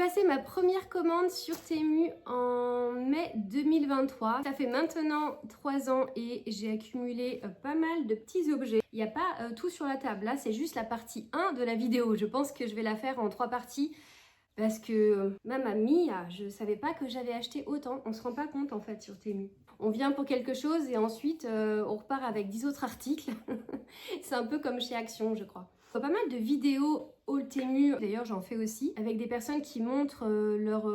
passé ma première commande sur Temu en mai 2023. Ça fait maintenant 3 ans et j'ai accumulé pas mal de petits objets. Il n'y a pas tout sur la table, là c'est juste la partie 1 de la vidéo. Je pense que je vais la faire en 3 parties parce que même à Mia, je savais pas que j'avais acheté autant. On se rend pas compte en fait sur Temu. On vient pour quelque chose et ensuite on repart avec 10 autres articles. C'est un peu comme chez Action, je crois. Pas mal de vidéos haul Temu, d'ailleurs j'en fais aussi, avec des personnes qui montrent leurs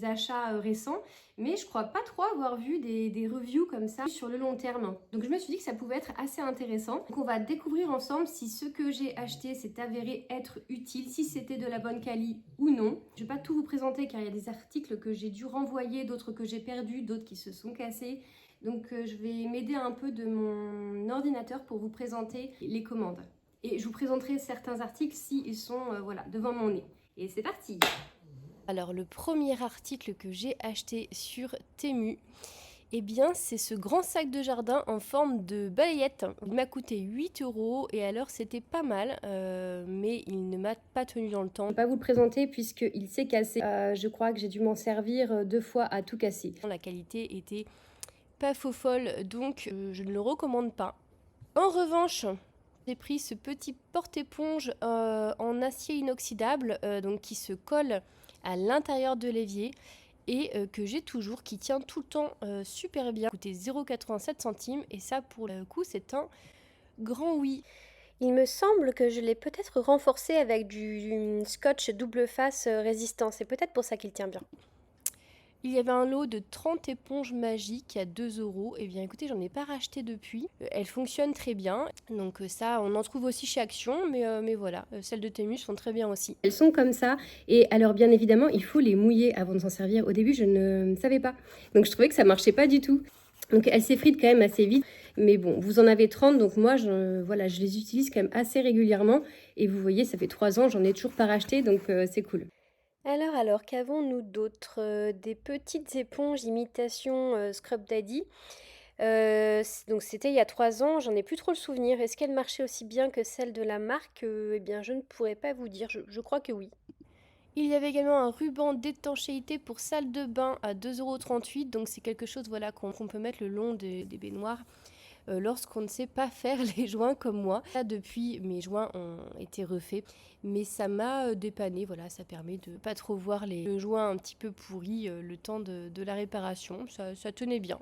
achats récents, mais je crois pas trop avoir vu des reviews comme ça sur le long terme. Donc je me suis dit que ça pouvait être assez intéressant. Donc on va découvrir ensemble si ce que j'ai acheté s'est avéré être utile, si c'était de la bonne qualité ou non. Je vais pas tout vous présenter car il y a des articles que j'ai dû renvoyer, d'autres que j'ai perdus, d'autres qui se sont cassés. Donc je vais m'aider un peu de mon ordinateur pour vous présenter les commandes. Et je vous présenterai certains articles s'ils sont voilà, devant mon nez. Et c'est parti! Alors le premier article que j'ai acheté sur Temu, eh bien c'est ce grand sac de jardin en forme de balayette. Il m'a coûté 8 € et alors c'était pas mal, mais il ne m'a pas tenu dans le temps. Je ne vais pas vous le présenter puisqu'il s'est cassé. Je crois que j'ai dû m'en servir 2 fois à tout casser. La qualité était pas faux folle, donc je ne le recommande pas. En revanche, j'ai pris ce petit porte-éponge en acier inoxydable donc qui se colle à l'intérieur de l'évier et que j'ai toujours, qui tient tout le temps super bien. Coûté 0,87 centimes et ça pour le coup c'est un grand oui. Il me semble que je l'ai peut-être renforcé avec du scotch double face résistant, c'est peut-être pour ça qu'il tient bien. Il y avait un lot de 30 éponges magiques à 2 €. Et bien écoutez, j'en ai pas racheté depuis. Elles fonctionnent très bien. Donc ça, on en trouve aussi chez Action. Mais voilà, celles de Temu sont très bien aussi. Elles sont comme ça. Et alors bien évidemment, il faut les mouiller avant de s'en servir. Au début, je ne savais pas. Donc je trouvais que ça marchait pas du tout. Donc elles s'effritent quand même assez vite. Mais bon, vous en avez 30. Donc moi, voilà, je les utilise quand même assez régulièrement. Et vous voyez, ça fait 3 ans, j'en ai toujours pas racheté. Donc c'est cool. Alors, qu'avons-nous d'autre? Des petites éponges imitation Scrub Daddy. Donc c'était il y a 3 ans, j'en ai plus trop le souvenir. Est-ce qu'elle marchait aussi bien que celle de la marque? Eh bien, je ne pourrais pas vous dire, je crois que oui. Il y avait également un ruban d'étanchéité pour salle de bain à 2,38 €. Donc c'est quelque chose voilà, qu'on peut mettre le long des baignoires lorsqu'on ne sait pas faire les joints comme moi. Là, depuis, mes joints ont été refaits, mais ça m'a dépanné. Voilà, ça permet de pas trop voir le joint un petit peu pourri le temps de la réparation. Ça tenait bien.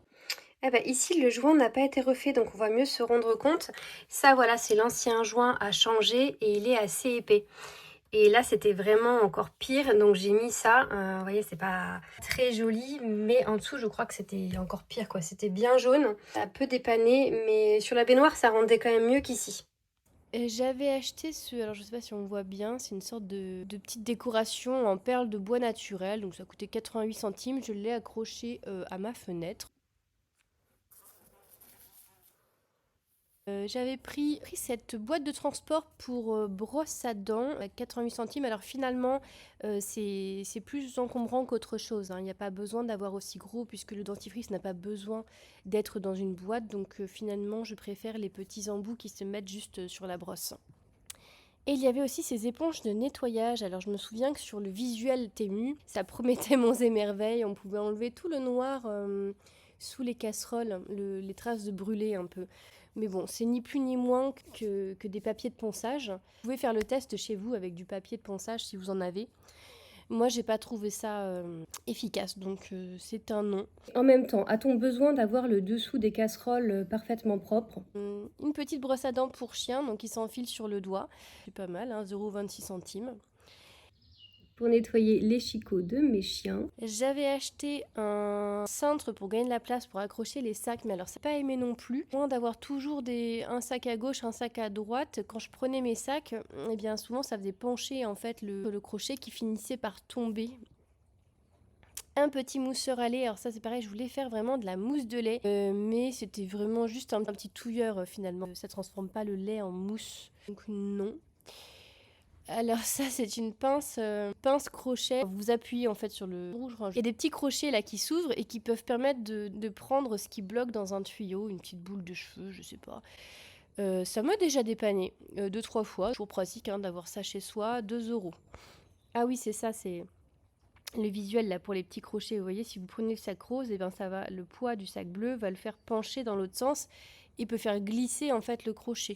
Eh ben, ici, le joint n'a pas été refait, donc on va mieux se rendre compte. Ça, voilà, c'est l'ancien joint à changer et il est assez épais. Et là, c'était vraiment encore pire, donc j'ai mis ça. Vous voyez, c'est pas très joli, mais en dessous, je crois que c'était encore pire, quoi. C'était bien jaune, ça peut dépanner, mais sur la baignoire, ça rendait quand même mieux qu'ici. J'avais acheté alors je sais pas si on voit bien, c'est une sorte de petite décoration en perles de bois naturel, donc ça coûtait 88 centimes. Je l'ai accroché à ma fenêtre. J'avais pris cette boîte de transport pour brosse à dents à 88 centimes. Alors finalement, c'est plus encombrant qu'autre chose, hein. Il n'y a pas besoin d'avoir aussi gros puisque le dentifrice n'a pas besoin d'être dans une boîte. Donc finalement, je préfère les petits embouts qui se mettent juste sur la brosse. Et il y avait aussi ces éponges de nettoyage. Alors je me souviens que sur le visuel Temu, ça promettait monts et merveilles. On pouvait enlever tout le noir sous les casseroles, les traces de brûlé un peu. Mais bon, c'est ni plus ni moins que des papiers de ponçage. Vous pouvez faire le test chez vous avec du papier de ponçage si vous en avez. Moi, j'ai pas trouvé ça efficace, donc c'est un non. En même temps, a-t-on besoin d'avoir le dessous des casseroles parfaitement propre? Une petite brosse à dents pour chien, donc qui s'enfile sur le doigt. C'est pas mal, hein, 0,26 centimes. Pour nettoyer les chicots de mes chiens. J'avais acheté un cintre pour gagner de la place pour accrocher les sacs, mais alors c'est pas aimé non plus. Moins d'avoir toujours un sac à gauche, un sac à droite. Quand je prenais mes sacs, eh bien souvent ça faisait pencher en fait le crochet qui finissait par tomber. Un petit mousseur à lait, alors ça c'est pareil, je voulais faire vraiment de la mousse de lait, mais c'était vraiment juste un petit touilleur finalement. Ça transforme pas le lait en mousse, donc non. Alors ça c'est une pince crochet. Vous appuyez en fait sur le rouge. Il y a des petits crochets là qui s'ouvrent et qui peuvent permettre de prendre ce qui bloque dans un tuyau, une petite boule de cheveux, je sais pas. Ça m'a déjà dépanné 2-3 fois. Toujours pratique hein, d'avoir ça chez soi, 2 €. Ah oui c'est ça, c'est le visuel là pour les petits crochets. Vous voyez, si vous prenez le sac rose, et ben ça va, le poids du sac bleu va le faire pencher dans l'autre sens et peut faire glisser en fait le crochet.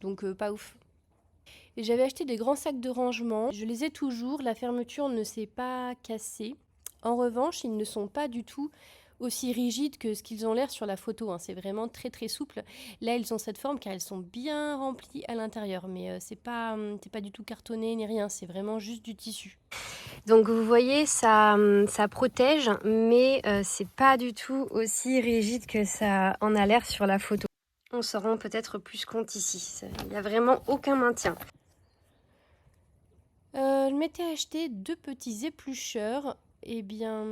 Donc pas ouf. Et j'avais acheté des grands sacs de rangement. Je les ai toujours, la fermeture ne s'est pas cassée. En revanche, ils ne sont pas du tout aussi rigides que ce qu'ils ont l'air sur la photo. C'est vraiment très très souple. Là, ils ont cette forme car ils sont bien remplis à l'intérieur. Mais c'est pas du tout cartonné ni rien. C'est vraiment juste du tissu. Donc vous voyez, ça protège, mais c'est pas du tout aussi rigide que ça en a l'air sur la photo. On s'en rend peut-être plus compte ici. Il n'y a vraiment aucun maintien. Je m'étais acheté 2 petits éplucheurs. Eh bien,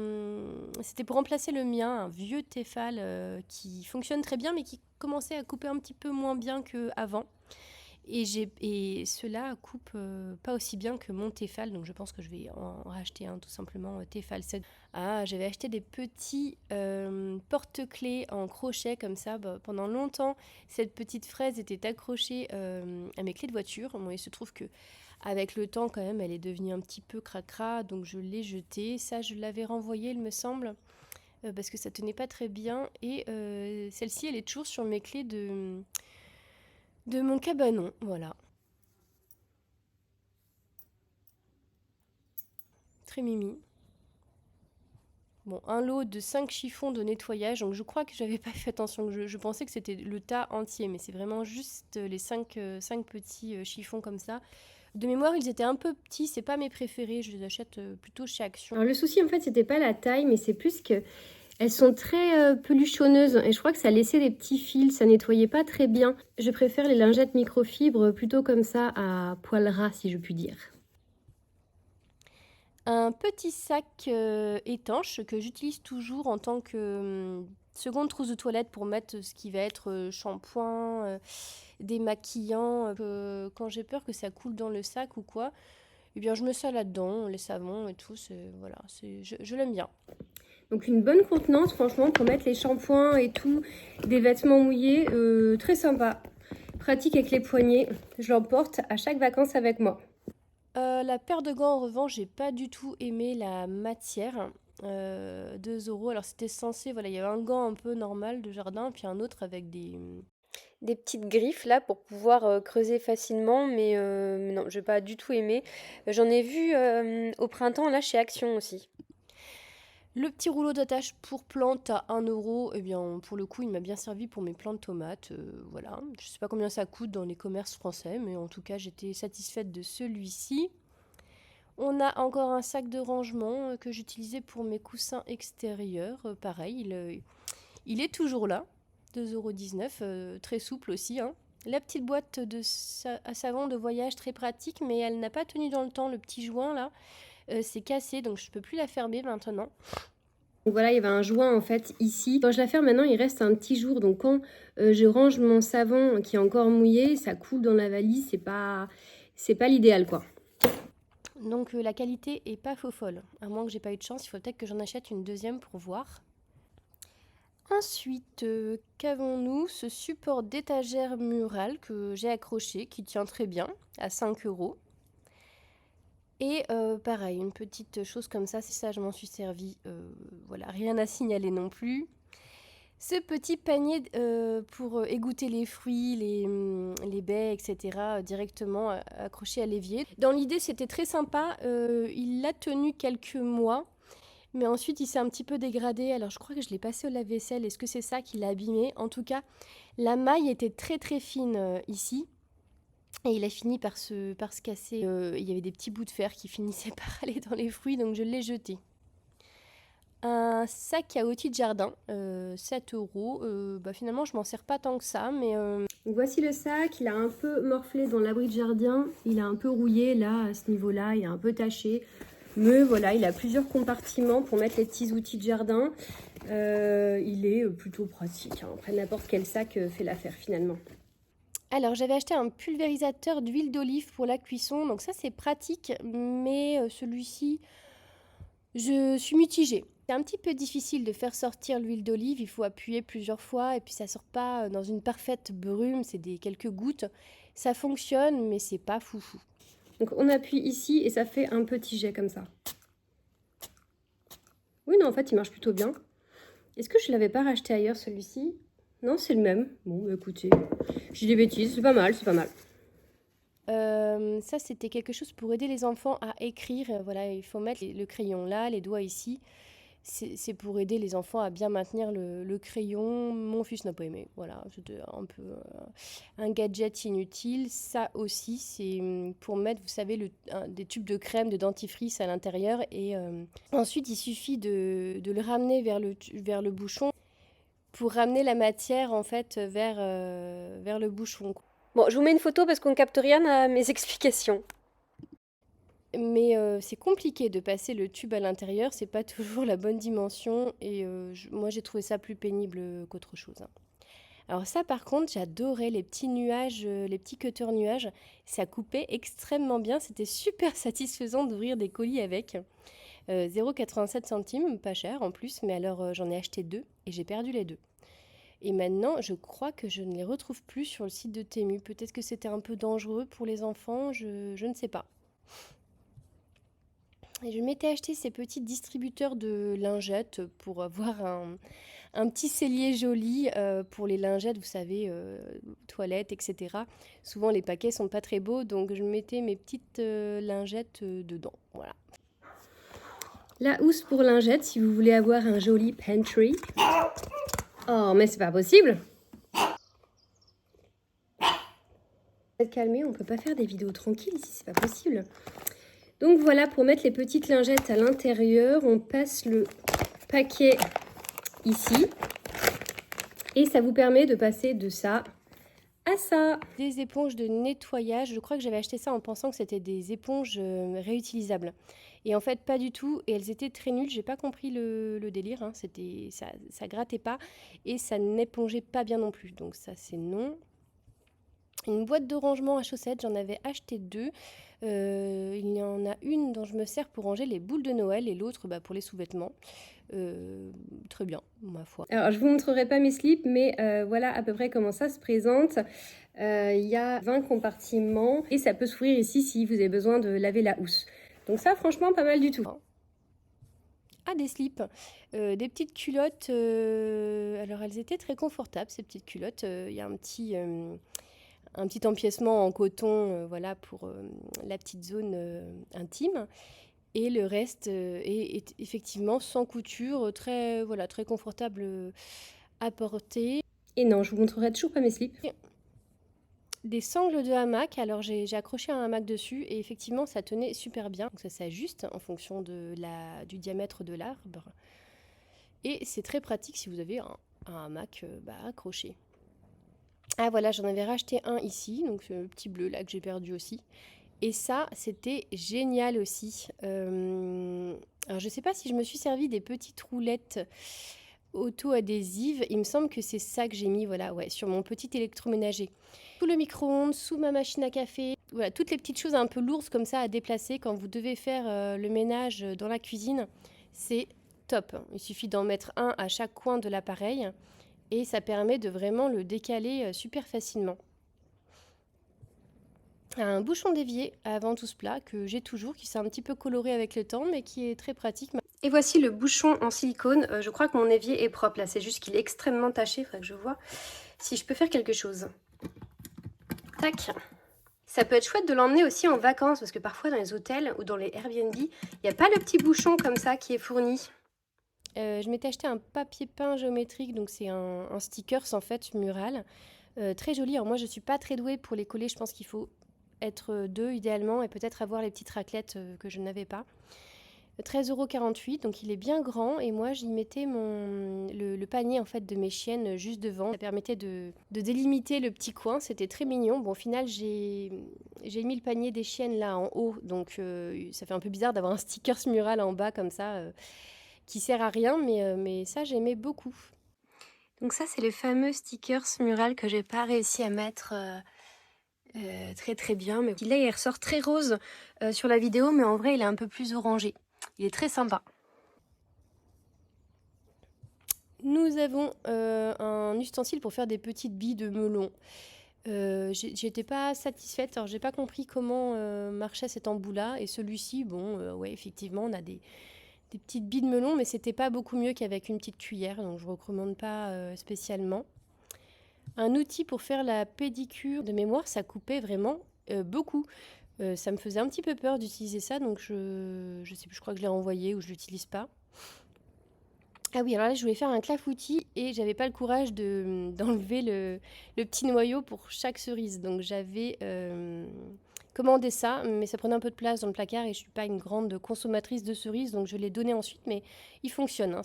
c'était pour remplacer le mien, un vieux Tefal qui fonctionne très bien, mais qui commençait à couper un petit peu moins bien qu'avant. Et cela coupe pas aussi bien que mon Tefal, donc je pense que je vais en racheter un tout simplement Tefal 7. Ah, j'avais acheté des petits porte-clés en crochet comme ça. Pendant longtemps, cette petite fraise était accrochée à mes clés de voiture. Bon, il se trouve que avec le temps, quand même, elle est devenue un petit peu cracra, donc je l'ai jetée. Ça, je l'avais renvoyée, il me semble, parce que ça tenait pas très bien. Et celle-ci, elle est toujours sur mes clés de mon cabanon, voilà. Très mimi. Bon, un lot de 5 chiffons de nettoyage, donc je crois que j'avais pas fait attention, je pensais que c'était le tas entier, mais c'est vraiment juste les 5 petits chiffons comme ça. De mémoire, ils étaient un peu petits, c'est pas mes préférés, je les achète plutôt chez Action. Alors le souci en fait, c'était pas la taille, mais c'est plus que elles sont très peluchonneuses et je crois que ça laissait des petits fils, ça nettoyait pas très bien. Je préfère les lingettes microfibres plutôt comme ça à poil ras si je puis dire. Un petit sac étanche que j'utilise toujours en tant que seconde trousse de toilette pour mettre ce qui va être shampoing, démaquillant. Quand j'ai peur que ça coule dans le sac ou quoi, eh bien je mets ça là-dedans, les savons et tout. Voilà, je l'aime bien. Donc une bonne contenance franchement pour mettre les shampoings et tout, des vêtements mouillés, très sympa. Pratique avec les poignets, je l'emporte à chaque vacances avec moi. La paire de gants en revanche, j'ai pas du tout aimé la matière. 2 €. Alors c'était censé, voilà, il y avait un gant un peu normal de jardin, puis un autre avec des petites griffes là pour pouvoir creuser facilement, mais non, j'ai pas du tout aimé. J'en ai vu au printemps là chez Action aussi. Le petit rouleau d'attache pour plantes à 1 €, eh bien pour le coup il m'a bien servi pour mes plants de tomates, voilà. Je sais pas combien ça coûte dans les commerces français, mais en tout cas j'étais satisfaite de celui-ci. On a encore un sac de rangement que j'utilisais pour mes coussins extérieurs, pareil, il est toujours là, 2,19 €, très souple aussi, hein. La petite boîte à savon de voyage très pratique, mais elle n'a pas tenu dans le temps, le petit joint là. C'est cassé, donc je peux plus la fermer maintenant. Donc voilà, il y avait un joint en fait ici. Quand je la ferme maintenant, il reste un petit jour. Donc quand je range mon savon qui est encore mouillé, ça coule dans la valise. C'est pas l'idéal quoi. Donc la qualité est pas faux folle. À moins que j'ai pas eu de chance, il faut peut-être que j'en achète une deuxième pour voir. Ensuite, qu'avons-nous? Ce support d'étagère murale que j'ai accroché, qui tient très bien, à 5 €. Et pareil, une petite chose comme ça, c'est ça, je m'en suis servi. Voilà, rien à signaler non plus. Ce petit panier pour égoutter les fruits, les baies, etc., directement accroché à l'évier. Dans l'idée, c'était très sympa. Il l'a tenu quelques mois, mais ensuite, il s'est un petit peu dégradé. Alors, je crois que je l'ai passé au lave-vaisselle. Est-ce que c'est ça qui l'a abîmé? En tout cas, la maille était très très fine ici. Et il a fini par se casser. Il y avait des petits bouts de fer qui finissaient par aller dans les fruits, donc je l'ai jeté. Un sac à outils de jardin, 7 €. Finalement, je m'en sers pas tant que ça, mais... Donc voici le sac, il a un peu morflé dans l'abri de jardin. Il a un peu rouillé là, à ce niveau-là, il est un peu taché. Mais voilà, il a plusieurs compartiments pour mettre les petits outils de jardin. Il est plutôt pratique, hein. Après, n'importe quel sac fait l'affaire finalement. Alors, j'avais acheté un pulvérisateur d'huile d'olive pour la cuisson. Donc ça, c'est pratique, mais celui-ci, je suis mitigée. C'est un petit peu difficile de faire sortir l'huile d'olive. Il faut appuyer plusieurs fois et puis ça sort pas dans une parfaite brume. C'est quelques gouttes. Ça fonctionne, mais c'est pas foufou. Donc on appuie ici et ça fait un petit jet comme ça. Oui, non, en fait, il marche plutôt bien. Est-ce que je l'avais pas racheté ailleurs, celui-ci? Non, c'est le même. Bon, bah, écoutez, je dis des bêtises, c'est pas mal, c'est pas mal. Ça, c'était quelque chose pour aider les enfants à écrire. Voilà, il faut mettre le crayon là, les doigts ici. C'est pour aider les enfants à bien maintenir le crayon. Mon fils n'a pas aimé. Voilà, c'était un peu un gadget inutile. Ça aussi, c'est pour mettre, vous savez, des tubes de crème, de dentifrice à l'intérieur. Et ensuite, il suffit de le ramener vers le bouchon pour ramener la matière en fait vers le bouchon. Bon, je vous mets une photo parce qu'on ne capte rien à mes explications. Mais c'est compliqué de passer le tube à l'intérieur, c'est pas toujours la bonne dimension et moi j'ai trouvé ça plus pénible qu'autre chose, hein. Alors ça par contre, j'adorais les petits nuages, les petits cutters nuages, ça coupait extrêmement bien, c'était super satisfaisant d'ouvrir des colis avec. 0,87 centimes, pas cher en plus, mais alors j'en ai acheté 2 et j'ai perdu les 2. Et maintenant, je crois que je ne les retrouve plus sur le site de Temu. Peut-être que c'était un peu dangereux pour les enfants, je ne sais pas. Et je m'étais acheté ces petits distributeurs de lingettes pour avoir un petit cellier joli pour les lingettes, vous savez, toilettes, etc. Souvent les paquets sont pas très beaux, donc je mettais mes petites lingettes dedans. Voilà. La housse pour lingettes, si vous voulez avoir un joli pantry. Oh, mais c'est pas possible! Être calmé, on peut pas faire des vidéos tranquilles ici, c'est pas possible. Donc voilà, pour mettre les petites lingettes à l'intérieur, on passe le paquet ici. Et ça vous permet de passer de ça à ça. Des éponges de nettoyage, je crois que j'avais acheté ça en pensant que c'était des éponges réutilisables. Et en fait, pas du tout. Et elles étaient très nulles. J'ai pas compris le délire, hein. Ça grattait pas et ça n'épongeait pas bien non plus. Donc ça, c'est non. Une boîte de rangement à chaussettes, j'en avais acheté 2. Il y en a une dont je me sers pour ranger les boules de Noël et l'autre pour les sous-vêtements. Très bien, ma foi. Alors, je vous montrerai pas mes slips, mais voilà à peu près comment ça se présente. Il y a 20 compartiments et ça peut s'ouvrir ici si vous avez besoin de laver la housse. Donc ça, franchement, pas mal du tout. Ah, des slips, des petites culottes. Alors, elles étaient très confortables, ces petites culottes. Il y a un petit empiècement en coton, voilà, pour la petite zone intime. Et le reste est effectivement sans couture, très, voilà, très confortable à porter. Et non, je vous montrerai toujours pas mes slips. Des sangles de hamac, alors j'ai accroché un hamac dessus et effectivement ça tenait super bien. Donc ça s'ajuste en fonction du diamètre de l'arbre. Et c'est très pratique si vous avez un hamac accroché. Ah voilà, j'en avais racheté un ici, donc ce petit bleu là que j'ai perdu aussi. Et ça, c'était génial aussi. Alors, je ne sais pas si je me suis servi des petites roulettes auto-adhésives. Il me semble que c'est ça que j'ai mis, voilà, ouais, sur mon petit électroménager. Sous le micro-ondes, sous ma machine à café. Voilà, toutes les petites choses un peu lourdes comme ça à déplacer quand vous devez faire le ménage dans la cuisine. C'est top. Il suffit d'en mettre un à chaque coin de l'appareil et ça permet de vraiment le décaler super facilement. Un bouchon d'évier avant tout ce plat que j'ai toujours, qui s'est un petit peu coloré avec le temps, mais qui est très pratique. Et voici le bouchon en silicone. Je crois que mon évier est propre là, c'est juste qu'il est extrêmement taché. Il faudrait que je vois si je peux faire quelque chose. Tac. Ça peut être chouette de l'emmener aussi en vacances, parce que parfois dans les hôtels ou dans les Airbnb, il n'y a pas le petit bouchon comme ça qui est fourni. Je m'étais acheté un papier peint géométrique, donc c'est un stickers en fait mural. Très joli. Alors moi je suis pas très douée pour les coller, je pense qu'il faut être 2 idéalement et peut-être avoir les petites raclettes que je n'avais pas. 13,48 €, donc il est bien grand et moi j'y mettais le panier en fait de mes chiennes juste devant. Ça permettait de délimiter le petit coin, c'était très mignon. Bon, au final j'ai mis le panier des chiennes là en haut, donc ça fait un peu bizarre d'avoir un stickers mural en bas comme ça qui sert à rien, mais ça j'aimais beaucoup. Donc ça c'est le fameux stickers mural que j'ai pas réussi à mettre très très bien, mais là il ressort très rose sur la vidéo, mais en vrai il est un peu plus orangé. Il est très sympa. Nous avons un ustensile pour faire des petites billes de melon. J'étais pas satisfaite, alors j'ai pas compris comment marchait cet embout là, et celui-ci, bon, ouais, effectivement, on a des des petites billes de melon, mais c'était pas beaucoup mieux qu'avec une petite cuillère, donc je recommande pas spécialement. Un outil pour faire la pédicure, de mémoire, ça coupait vraiment beaucoup. Ça me faisait un petit peu peur d'utiliser ça, donc je sais plus, je crois que je l'ai renvoyé ou je l'utilise pas. Ah oui, alors là, je voulais faire un clafoutis et j'avais pas le courage d'enlever le petit noyau pour chaque cerise. Donc j'avais commandé ça, mais ça prenait un peu de place dans le placard et je suis pas une grande consommatrice de cerises, donc je l'ai donné ensuite, mais il fonctionne, hein.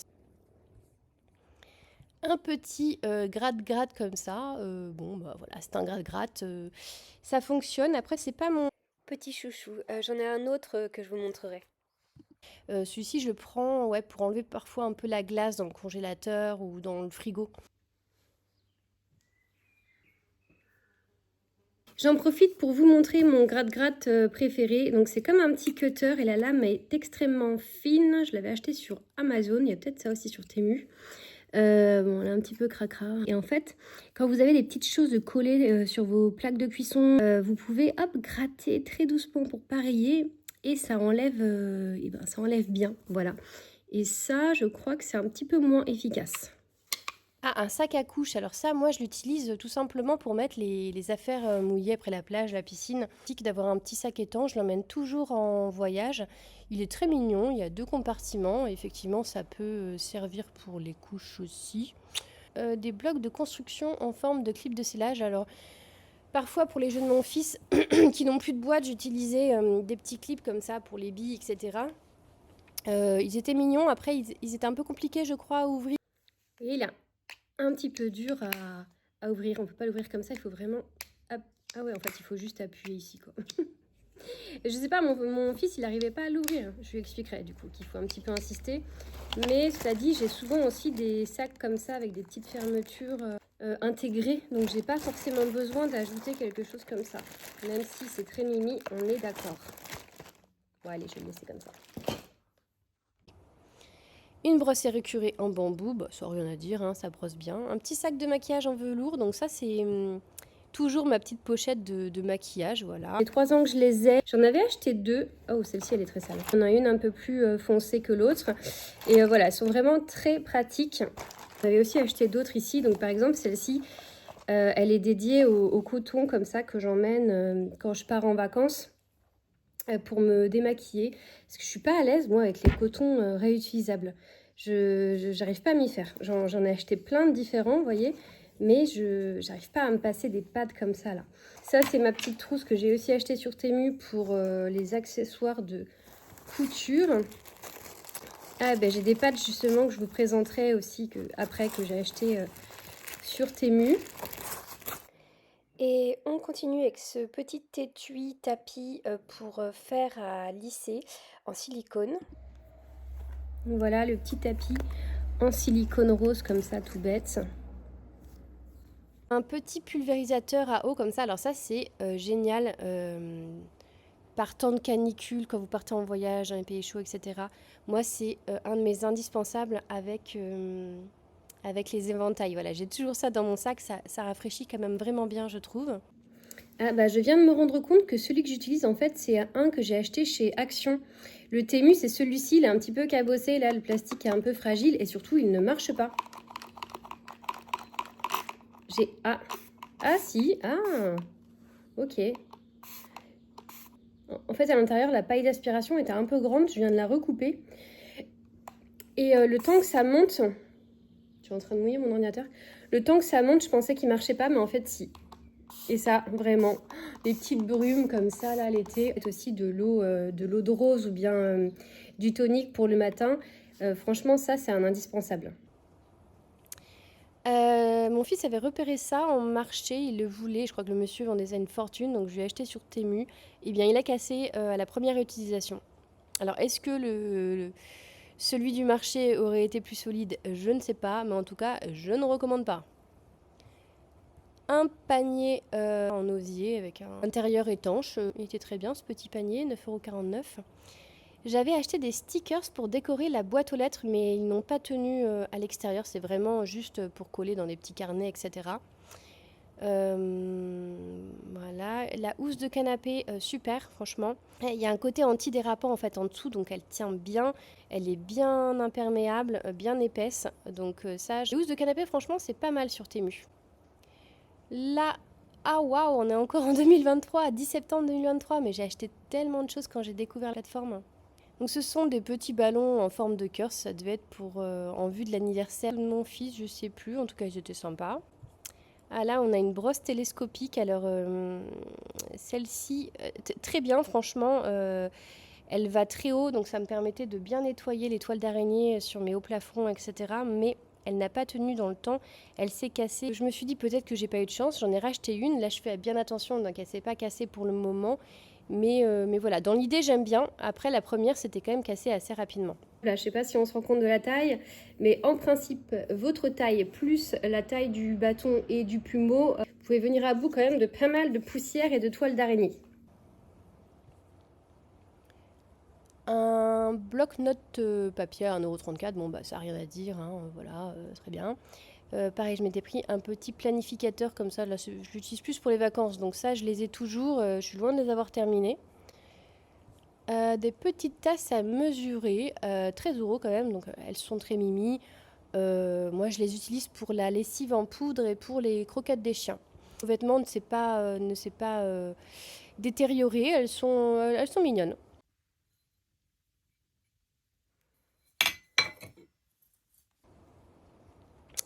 Un petit gratte-gratte comme ça, bon bah voilà, c'est un gratte-gratte, ça fonctionne. Après, c'est pas mon petit chouchou. J'en ai un autre que je vous montrerai. Celui-ci, je le prends pour enlever parfois un peu la glace dans le congélateur ou dans le frigo. J'en profite pour vous montrer mon gratte-gratte préféré. Donc c'est comme un petit cutter et la lame est extrêmement fine. Je l'avais acheté sur Amazon, il y a peut-être ça aussi sur Temu. Bon, elle est un petit peu cracra. Et en fait, quand vous avez des petites choses collées sur vos plaques de cuisson, vous pouvez hop gratter très doucement pour pas rayer et ça enlève, ça enlève bien, voilà. Et ça, je crois que c'est un petit peu moins efficace. Ah, un sac à couches. Alors ça, moi, je l'utilise tout simplement pour mettre les affaires mouillées après la plage, la piscine. Pratique d'avoir un petit sac étanche, je l'emmène toujours en voyage. Il est très mignon, il y a 2 compartiments. Effectivement, ça peut servir pour les couches aussi. Des blocs de construction en forme de clip de scellage. Alors, parfois, pour les jeux de mon fils qui n'ont plus de boîte, j'utilisais des petits clips comme ça pour les billes, etc. Ils étaient mignons. Après, ils étaient un peu compliqués, je crois, à ouvrir. Et là, un petit peu dur à ouvrir. On peut pas l'ouvrir comme ça, il faut vraiment... Ah ouais, en fait, il faut juste appuyer ici, quoi. Je sais pas, mon fils, il n'arrivait pas à l'ouvrir. Je lui expliquerai, du coup, qu'il faut un petit peu insister. Mais cela dit, j'ai souvent aussi des sacs comme ça, avec des petites fermetures intégrées. Donc, j'ai pas forcément besoin d'ajouter quelque chose comme ça. Même si c'est très mimi, on est d'accord. Bon, allez, je vais le laisser comme ça. Une brosse érécurée en bambou, bah, ça n'a rien à dire, hein, ça brosse bien. Un petit sac de maquillage en velours, donc ça c'est toujours ma petite pochette de maquillage, voilà. Les 3 ans que je les ai, j'en avais acheté 2. Oh, celle-ci elle est très sale. Il y en a une un peu plus foncée que l'autre. Et voilà, elles sont vraiment très pratiques. J'avais aussi acheté d'autres ici, donc par exemple celle-ci, elle est dédiée au coton comme ça que j'emmène quand je pars en vacances. Pour me démaquiller, parce que je suis pas à l'aise moi avec les cotons réutilisables. J'arrive pas à m'y faire. J'en ai acheté plein de différents, vous voyez, mais j'arrive pas à me passer des pads comme ça là. Ça c'est ma petite trousse que j'ai aussi acheté sur Temu pour les accessoires de couture. Ah ben j'ai des pads justement que je vous présenterai aussi après que j'ai acheté sur Temu. Et on continue avec ce petit étui tapis pour faire à lisser en silicone. Voilà le petit tapis en silicone rose comme ça, tout bête. Un petit pulvérisateur à eau comme ça, alors ça c'est génial. Par temps de canicule, quand vous partez en voyage dans les pays chauds, etc. Moi c'est un de mes indispensables avec les éventails. Voilà, j'ai toujours ça dans mon sac, ça rafraîchit quand même vraiment bien, je trouve. Ah bah je viens de me rendre compte que celui que j'utilise en fait c'est un que j'ai acheté chez Action. Le Temu c'est celui-ci, il est un petit peu cabossé, là le plastique est un peu fragile et surtout il ne marche pas. Ah si, ok. En fait à l'intérieur la paille d'aspiration était un peu grande, je viens de la recouper. Et le temps que ça monte, je suis en train de mouiller mon ordinateur, le temps que ça monte je pensais qu'il marchait pas mais en fait si. Et ça, vraiment, des petites brumes comme ça, là, l'été. Aussi de l'eau de rose ou bien du tonique pour le matin. Franchement, ça, c'est un indispensable. Mon fils avait repéré ça en marché, il le voulait. Je crois que le monsieur vendait ça une fortune, donc je lui ai acheté sur Temu. Eh bien, il a cassé à la première utilisation. Alors, est-ce que celui du marché aurait été plus solide? Je ne sais pas, mais en tout cas, je ne recommande pas. Un panier en osier avec un intérieur étanche. Il était très bien ce petit panier, 9,49 €. J'avais acheté des stickers pour décorer la boîte aux lettres, mais ils n'ont pas tenu à l'extérieur. C'est vraiment juste pour coller dans des petits carnets, etc. Voilà, la housse de canapé, super, franchement. Il y a un côté antidérapant en fait en dessous, donc elle tient bien, elle est bien imperméable, bien épaisse. Donc ça, la housse de canapé, franchement, c'est pas mal sur Temu. Là, ah waouh, on est encore en 2023, 10 septembre 2023, mais j'ai acheté tellement de choses quand j'ai découvert la plateforme. Donc ce sont des petits ballons en forme de cœur, ça devait être pour en vue de l'anniversaire de mon fils, je sais plus, en tout cas ils étaient sympas. Ah là, on a une brosse télescopique. Alors, celle-ci, très bien, franchement. Elle va très haut, donc ça me permettait de bien nettoyer les toiles d'araignée sur mes hauts plafonds, etc. Mais elle n'a pas tenu dans le temps. Elle s'est cassée. Je me suis dit peut-être que j'ai pas eu de chance. J'en ai racheté une. Là, je fais bien attention, donc elle s'est pas cassée pour le moment. Mais voilà, dans l'idée, j'aime bien. Après, la première, c'était quand même cassée assez rapidement. Là, je ne sais pas si on se rend compte de la taille, mais en principe, votre taille plus la taille du bâton et du plumeau, vous pouvez venir à bout quand même de pas mal de poussière et de toiles d'araignée. Un bloc-notes papier à 1,34 €, bon bah ça n'a rien à dire, hein, voilà, très bien. Pareil, je m'étais pris un petit planificateur comme ça, là je l'utilise plus pour les vacances, donc ça je les ai toujours, je suis loin de les avoir terminés. Des petites tasses à mesurer, 13 € quand même, donc elles sont très mimi. Moi je les utilise pour la lessive en poudre et pour les croquettes des chiens. Le vêtement ne s'est pas détérioré, elles sont mignonnes.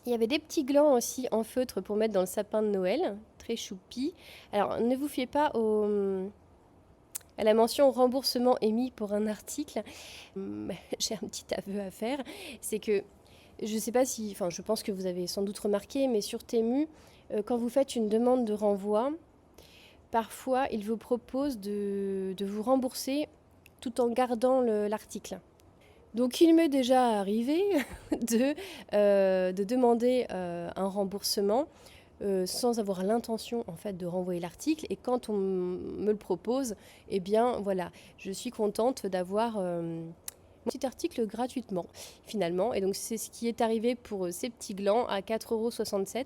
Il y avait des petits glands aussi en feutre pour mettre dans le sapin de Noël, très choupi. Alors ne vous fiez pas à la mention remboursement émis pour un article. J'ai un petit aveu à faire, c'est que je ne sais pas si, enfin je pense que vous avez sans doute remarqué, mais sur Temu, quand vous faites une demande de renvoi, parfois il vous propose de vous rembourser tout en gardant l'article. Donc il m'est déjà arrivé de demander un remboursement sans avoir l'intention en fait de renvoyer l'article, et quand on me le propose, eh bien voilà, je suis contente d'avoir un petit article gratuitement finalement, et donc c'est ce qui est arrivé pour ces petits glands à 4,67 €.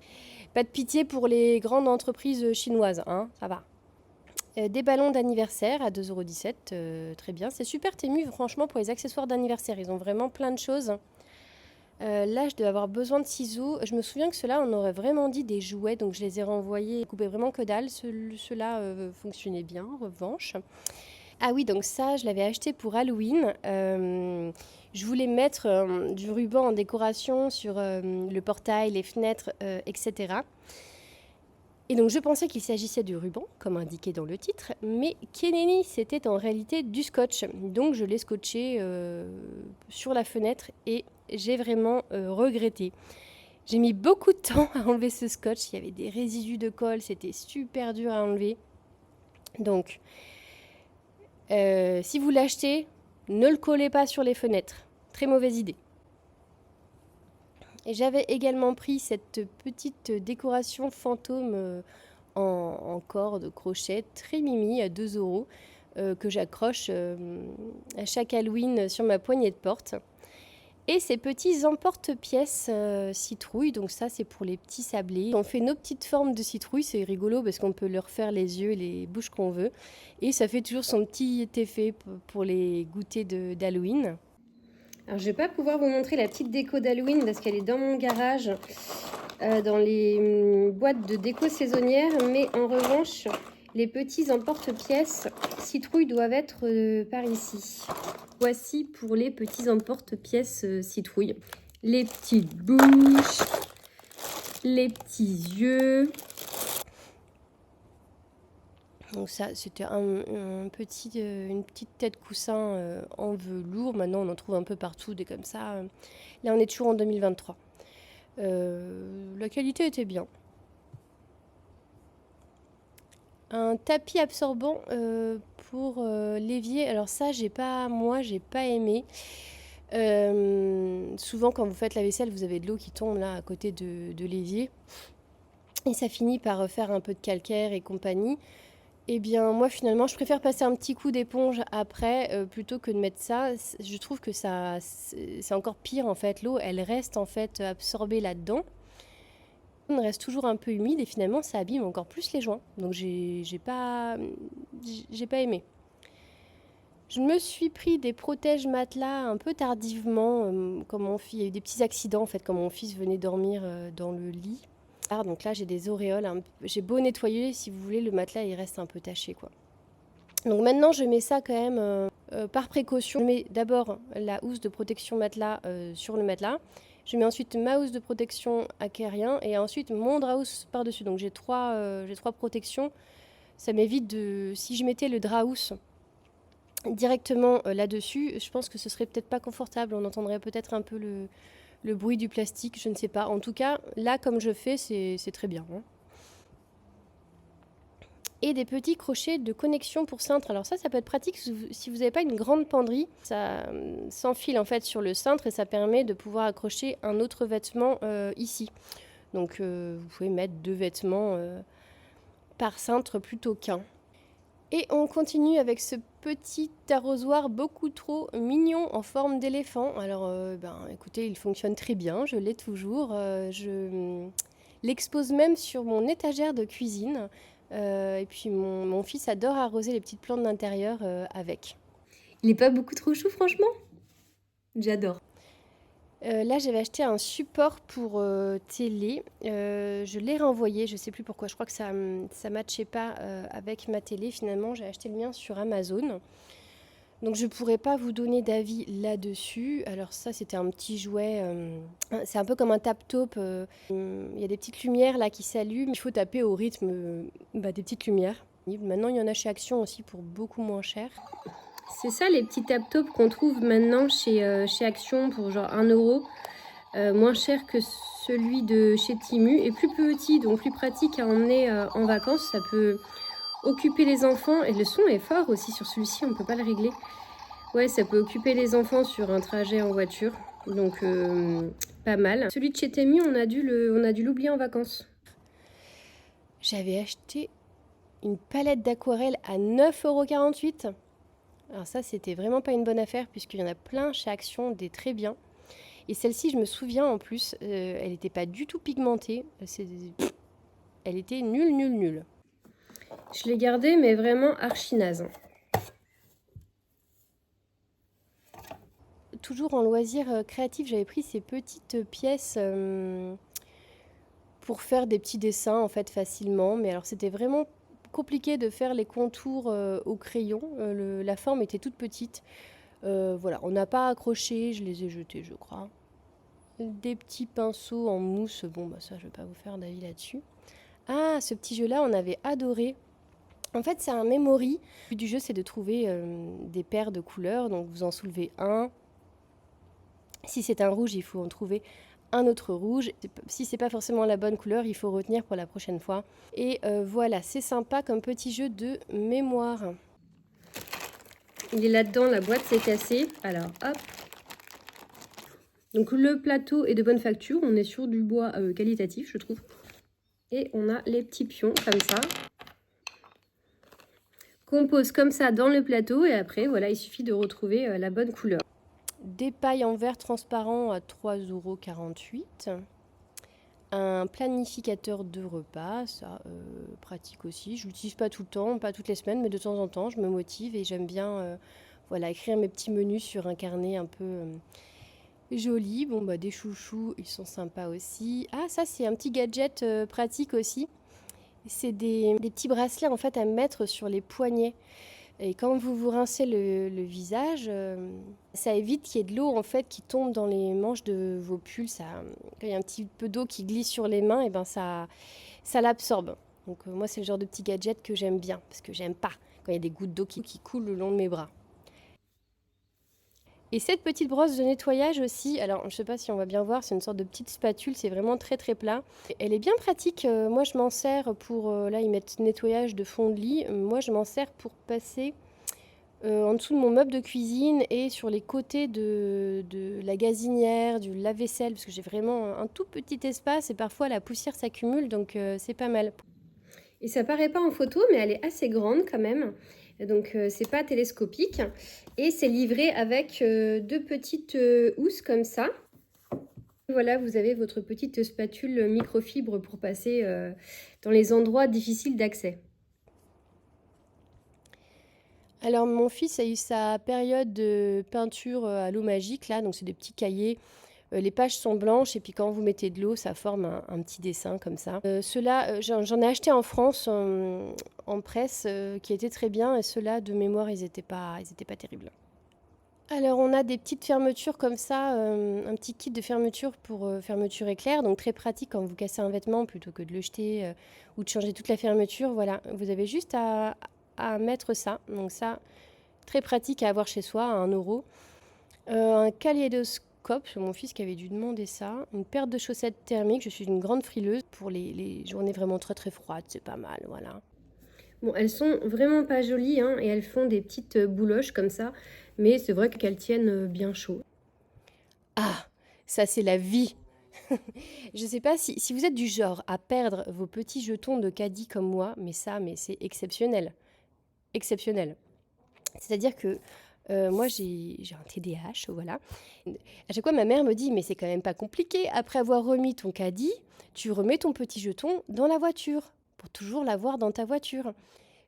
Pas de pitié pour les grandes entreprises chinoises, hein, ça va. Des ballons d'anniversaire à 2,17 €, très bien. C'est super Temu, franchement, pour les accessoires d'anniversaire. Ils ont vraiment plein de choses. Là, je devais avoir besoin de ciseaux. Je me souviens que ceux-là, on aurait vraiment dit des jouets, donc je les ai renvoyés. Ils coupaient vraiment que dalle. Ceux-là fonctionnaient bien, en revanche. Ah oui, donc ça, je l'avais acheté pour Halloween. Je voulais mettre du ruban en décoration sur le portail, les fenêtres, etc. Et donc je pensais qu'il s'agissait du ruban, comme indiqué dans le titre, mais Keneni, c'était en réalité du scotch. Donc je l'ai scotché sur la fenêtre et j'ai vraiment regretté. J'ai mis beaucoup de temps à enlever ce scotch, il y avait des résidus de colle, c'était super dur à enlever. Donc, si vous l'achetez, ne le collez pas sur les fenêtres. Très mauvaise idée. Et j'avais également pris cette petite décoration fantôme en corde crochet, très mimi, à 2 €, que j'accroche à chaque Halloween sur ma poignée de porte. Et ces petits emporte-pièces citrouilles, donc ça c'est pour les petits sablés. On fait nos petites formes de citrouilles, c'est rigolo parce qu'on peut leur faire les yeux et les bouches qu'on veut. Et ça fait toujours son petit effet pour les goûters d'Halloween. Alors je vais pas pouvoir vous montrer la petite déco d'Halloween parce qu'elle est dans mon garage, dans les boîtes de déco saisonnière, mais en revanche les petits emporte-pièces citrouilles doivent être par ici. Voici pour les petits emporte-pièces citrouilles. Les petites bouches, les petits yeux. Donc ça, c'était une petite tête coussin en velours. Maintenant, on en trouve un peu partout, des comme ça. Là, on est toujours en 2023. La qualité était bien. Un tapis absorbant pour l'évier. Alors ça, j'ai pas aimé. Souvent, quand vous faites la vaisselle, vous avez de l'eau qui tombe là à côté de l'évier. Et ça finit par faire un peu de calcaire et compagnie. Eh bien, moi, finalement, je préfère passer un petit coup d'éponge après plutôt que de mettre ça. Je trouve que c'est encore pire, en fait. L'eau, elle reste, en fait, absorbée là-dedans. On reste toujours un peu humide et finalement ça abîme encore plus les joints. Donc j'ai pas aimé. Je me suis pris des protèges matelas un peu tardivement, il y a eu des petits accidents en fait, quand mon fils venait dormir dans le lit. Donc là j'ai des auréoles, j'ai beau nettoyer, si vous voulez, le matelas il reste un peu taché quoi. Donc maintenant je mets ça quand même par précaution. Je mets d'abord la housse de protection matelas sur le matelas. Je mets ensuite ma housse de protection acérien et ensuite mon drap housse par-dessus. Donc j'ai trois protections. Ça m'évite de... Si je mettais le drap housse directement là-dessus, je pense que ce serait peut-être pas confortable. On entendrait peut-être un peu le bruit du plastique, je ne sais pas. En tout cas, là, comme je fais, c'est très bien. Hein. Et des petits crochets de connexion pour cintre. Alors ça peut être pratique si vous n'avez pas une grande penderie. Ça s'enfile en fait sur le cintre et ça permet de pouvoir accrocher un autre vêtement ici. Donc vous pouvez mettre 2 vêtements par cintre plutôt qu'un. Et on continue avec ce petit arrosoir beaucoup trop mignon en forme d'éléphant. Alors écoutez, il fonctionne très bien, je l'ai toujours. Je l'expose même sur mon étagère de cuisine. Et puis mon fils adore arroser les petites plantes d'intérieur avec. Il n'est pas beaucoup trop chou, franchement? J'adore. Là, j'avais acheté un support pour télé. Je l'ai renvoyé, je ne sais plus pourquoi. Je crois que ça ne matchait pas avec ma télé. Finalement, j'ai acheté le mien sur Amazon. Donc, je ne pourrais pas vous donner d'avis là-dessus. Alors ça, c'était un petit jouet. C'est un peu comme un tap-top. Il y a des petites lumières là qui s'allument. Il faut taper au rythme des petites lumières. Maintenant, il y en a chez Action aussi pour beaucoup moins cher. C'est ça les petits tap-top qu'on trouve maintenant chez Action pour genre 1 €. Moins cher que celui de chez Temu et plus petit, donc plus pratique à emmener en vacances. Ça peut occuper les enfants et le son est fort aussi sur celui-ci, on ne peut pas le régler. Ouais, ça peut occuper les enfants sur un trajet en voiture, donc pas mal. Celui de chez Temu, on a dû l'oublier en vacances. J'avais acheté une palette d'aquarelle à 9,48 €. Alors ça, c'était vraiment pas une bonne affaire puisqu'il y en a plein chez Action, des très bien. Et celle-ci, je me souviens en plus, elle n'était pas du tout pigmentée. Elle était nulle. Je l'ai gardée, mais vraiment archi naze. Toujours en loisir créatif, j'avais pris ces petites pièces pour faire des petits dessins en fait facilement. Mais alors c'était vraiment compliqué de faire les contours au crayon. La forme était toute petite. Voilà, on n'a pas accroché, je les ai jetés, je crois. Des petits pinceaux en mousse, ça je vais pas vous faire d'avis là-dessus. Ah, ce petit jeu-là, on avait adoré. En fait, c'est un memory. Le but du jeu, c'est de trouver des paires de couleurs. Donc, vous en soulevez un. Si c'est un rouge, il faut en trouver un autre rouge. Si c'est pas forcément la bonne couleur, il faut retenir pour la prochaine fois. Et voilà, c'est sympa comme petit jeu de mémoire. Il est là-dedans, la boîte s'est cassée. Alors, hop. Donc le plateau est de bonne facture, on est sur du bois qualitatif, je trouve. Et on a les petits pions comme ça. Qu'on pose comme ça dans le plateau et après, voilà, il suffit de retrouver la bonne couleur. Des pailles en verre transparent à 3,48 €. Un planificateur de repas, ça pratique aussi. Je l'utilise pas tout le temps, pas toutes les semaines, mais de temps en temps, je me motive et j'aime bien écrire mes petits menus sur un carnet un peu joli. Des chouchous, ils sont sympas aussi. Ah, ça, c'est un petit gadget pratique aussi. C'est des petits bracelets en fait à mettre sur les poignets. Et quand vous vous rincez le visage, ça évite qu'il y ait de l'eau en fait qui tombe dans les manches de vos pulls. Quand il y a un petit peu d'eau qui glisse sur les mains, et ça l'absorbe. Donc moi, c'est le genre de petit gadget que j'aime bien parce que j'aime pas quand il y a des gouttes d'eau qui coulent le long de mes bras. Et cette petite brosse de nettoyage aussi, alors je ne sais pas si on va bien voir, c'est une sorte de petite spatule, c'est vraiment très très plat. Elle est bien pratique, moi je m'en sers pour, là ils mettent nettoyage de fond de lit, moi je m'en sers pour passer en dessous de mon meuble de cuisine et sur les côtés de la gazinière, du lave-vaisselle, parce que j'ai vraiment un tout petit espace et parfois la poussière s'accumule, donc c'est pas mal. Et ça paraît pas en photo, mais elle est assez grande quand même. Donc c'est pas télescopique et c'est livré avec 2 petites housses comme ça. Voilà, vous avez votre petite spatule microfibre pour passer dans les endroits difficiles d'accès. Alors mon fils a eu sa période de peinture à l'eau magique là, donc c'est des petits cahiers. Les pages sont blanches et puis quand vous mettez de l'eau, ça forme un petit dessin comme ça. Ceux-là, j'en ai acheté en France en presse qui étaient très bien et ceux-là de mémoire, ils étaient pas terribles. Alors on a des petites fermetures comme ça, un petit kit de fermeture pour fermeture éclair, donc très pratique quand vous cassez un vêtement plutôt que de le jeter ou de changer toute la fermeture. Voilà, vous avez juste à mettre ça, donc ça, très pratique à avoir chez soi à 1 €. Un kaléidoscope, c'est mon fils qui avait dû demander ça. Une paire de chaussettes thermiques, je suis une grande frileuse pour les journées vraiment très très froides, c'est pas mal, voilà. Bon, elles sont vraiment pas jolies hein, et elles font des petites bouloches comme ça, mais c'est vrai qu'elles tiennent bien chaud. Ah, ça c'est la vie. Je sais pas si vous êtes du genre à perdre vos petits jetons de caddie comme moi, mais c'est exceptionnel. Exceptionnel. C'est-à-dire que moi j'ai un TDAH, voilà. À chaque fois ma mère me dit mais c'est quand même pas compliqué, après avoir remis ton caddie, tu remets ton petit jeton dans la voiture pour toujours l'avoir dans ta voiture.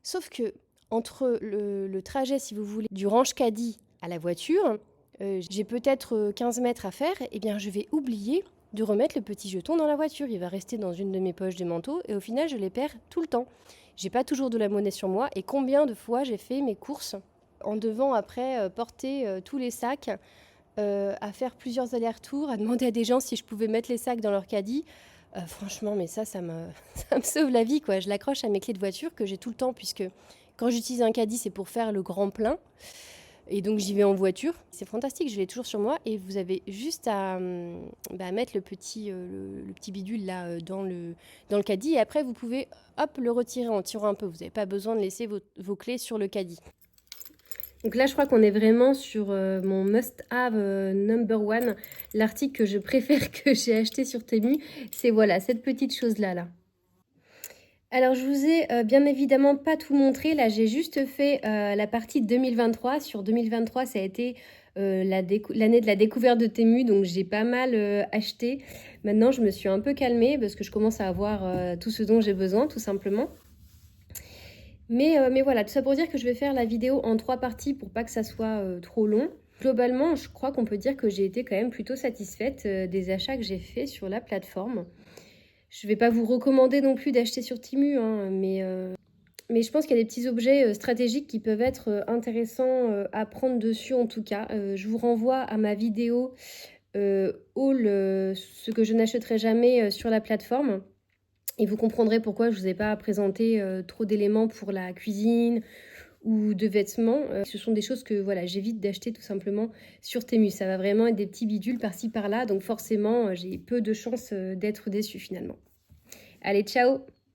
Sauf que entre le trajet, si vous voulez, du range caddie à la voiture, j'ai peut-être 15 mètres à faire, et bien je vais oublier de remettre le petit jeton dans la voiture. Il va rester dans une de mes poches de manteau et au final je les perds tout le temps. J'ai pas toujours de la monnaie sur moi et combien de fois j'ai fait mes courses en devant après porter tous les sacs, à faire plusieurs allers-retours, à demander à des gens si je pouvais mettre les sacs dans leur caddie. Franchement, mais ça me sauve la vie, quoi. Je l'accroche à mes clés de voiture que j'ai tout le temps, puisque quand j'utilise un caddie, c'est pour faire le grand plein. Et donc j'y vais en voiture. C'est fantastique, je l'ai toujours sur moi. Et vous avez juste à mettre le petit bidule là dans le caddie. Et après, vous pouvez le retirer en tirant un peu. Vous n'avez pas besoin de laisser vos clés sur le caddie. Donc là, je crois qu'on est vraiment sur mon must-have number one. L'article que je préfère que j'ai acheté sur Temu, c'est voilà, cette petite chose-là. Alors, je vous ai bien évidemment pas tout montré. Là, j'ai juste fait la partie 2023. Sur 2023, ça a été l'année de la découverte de Temu. Donc, j'ai pas mal acheté. Maintenant, je me suis un peu calmée parce que je commence à avoir tout ce dont j'ai besoin, tout simplement. Mais voilà, tout ça pour dire que je vais faire la vidéo en 3 parties pour pas que ça soit trop long. Globalement, je crois qu'on peut dire que j'ai été quand même plutôt satisfaite des achats que j'ai faits sur la plateforme. Je ne vais pas vous recommander non plus d'acheter sur Temu, hein, mais je pense qu'il y a des petits objets stratégiques qui peuvent être intéressants à prendre dessus en tout cas. Je vous renvoie à ma vidéo haul, ce que je n'achèterai jamais sur la plateforme. Et vous comprendrez pourquoi je ne vous ai pas présenté trop d'éléments pour la cuisine ou de vêtements. Ce sont des choses que voilà, j'évite d'acheter tout simplement sur Temu. Ça va vraiment être des petits bidules par-ci par-là. Donc forcément, j'ai peu de chances d'être déçue finalement. Allez, ciao!